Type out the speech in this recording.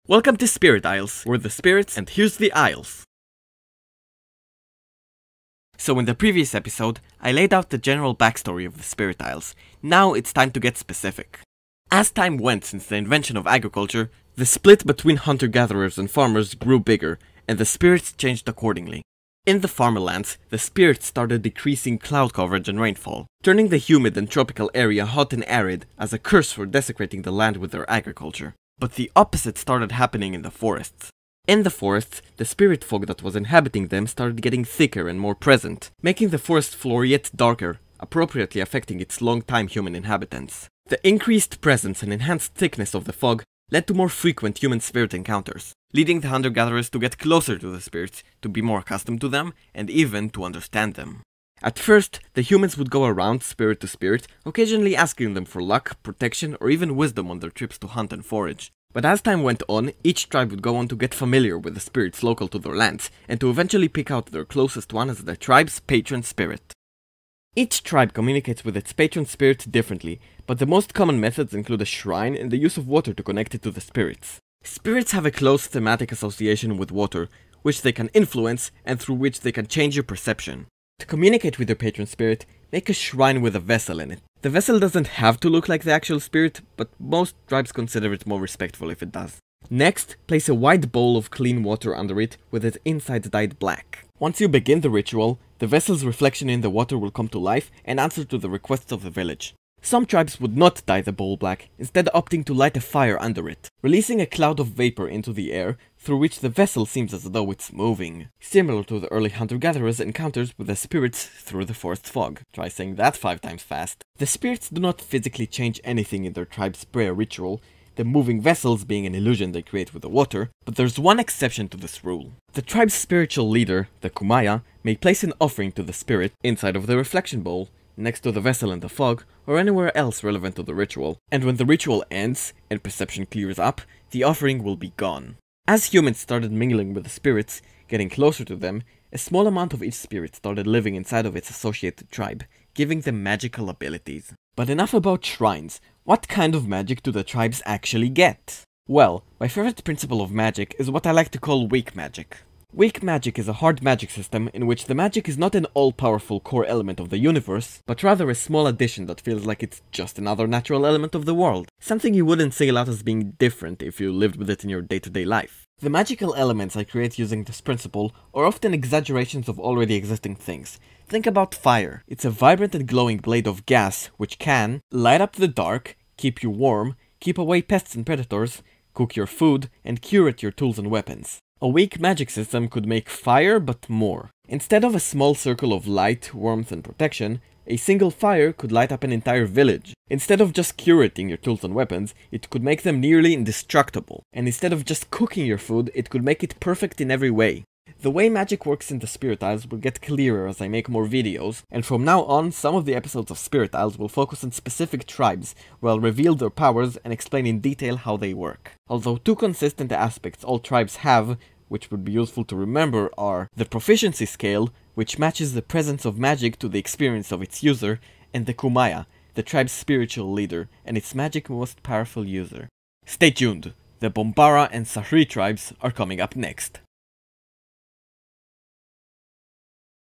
Welcome to Spirit Isles. We're the spirits and here's the isles. So in the previous episode, I laid out the general backstory of the Spirit Isles. Now it's time to get specific. As time went since the invention of agriculture, the split between hunter-gatherers and farmers grew bigger, and the spirits changed accordingly. In the farmerlands, the spirits started decreasing cloud coverage and rainfall, turning the humid and tropical area hot and arid as a curse for desecrating the land with their agriculture. But the opposite started happening in the forests. In the forests, the spirit fog that was inhabiting them started getting thicker and more present, making the forest floor yet darker, appropriately affecting its long-time human inhabitants. The increased presence and enhanced thickness of the fog led to more frequent human-spirit encounters, leading the hunter-gatherers to get closer to the spirits, to be more accustomed to them, and even to understand them. At first, the humans would go around spirit to spirit, occasionally asking them for luck, protection, or even wisdom on their trips to hunt and forage. But as time went on, each tribe would go on to get familiar with the spirits local to their lands, and to eventually pick out their closest one as their tribe's patron spirit. Each tribe communicates with its patron spirit differently, but the most common methods include a shrine and the use of water to connect it to the spirits. Spirits have a close thematic association with water, which they can influence and through which they can change your perception. To communicate with your patron spirit, make a shrine with a vessel in it. The vessel doesn't have to look like the actual spirit, but most tribes consider it more respectful if it does. Next, place a wide bowl of clean water under it with its inside dyed black. Once you begin the ritual, the vessel's reflection in the water will come to life and answer to the requests of the village. Some tribes would not dye the bowl black, instead opting to light a fire under it, releasing a cloud of vapor into the air, through which the vessel seems as though it's moving. Similar to the early hunter-gatherers' encounters with the spirits through the forest fog. Try saying that 5 times fast. The spirits do not physically change anything in their tribe's prayer ritual, the moving vessels being an illusion they create with the water, but there's one exception to this rule. The tribe's spiritual leader, the Kumaya, may place an offering to the spirit inside of the reflection bowl, next to the vessel in the fog, or anywhere else relevant to the ritual. And when the ritual ends, and perception clears up, the offering will be gone. As humans started mingling with the spirits, getting closer to them, a small amount of each spirit started living inside of its associated tribe, giving them magical abilities. But enough about shrines. What kind of magic do the tribes actually get? Well, my favorite principle of magic is what I like to call weak magic. Weak magic is a hard magic system in which the magic is not an all-powerful core element of the universe, but rather a small addition that feels like it's just another natural element of the world. Something you wouldn't single out as being different if you lived with it in your day-to-day life. The magical elements I create using this principle are often exaggerations of already existing things. Think about fire. It's a vibrant and glowing blade of gas which can light up the dark, keep you warm, keep away pests and predators, cook your food, and curate your tools and weapons. A weak magic system could make fire, but more. Instead of a small circle of light, warmth, and protection, a single fire could light up an entire village. Instead of just curating your tools and weapons, it could make them nearly indestructible. And instead of just cooking your food, it could make it perfect in every way. The way magic works in the Spirit Isles will get clearer as I make more videos, and from now on, some of the episodes of Spirit Isles will focus on specific tribes, where I'll reveal their powers and explain in detail how they work. Although 2 consistent aspects all tribes have, which would be useful to remember, are the proficiency scale, which matches the presence of magic to the experience of its user, and the Kumaya, the tribe's spiritual leader, and its magic most powerful user. Stay tuned, the Bombara and Sahri tribes are coming up next.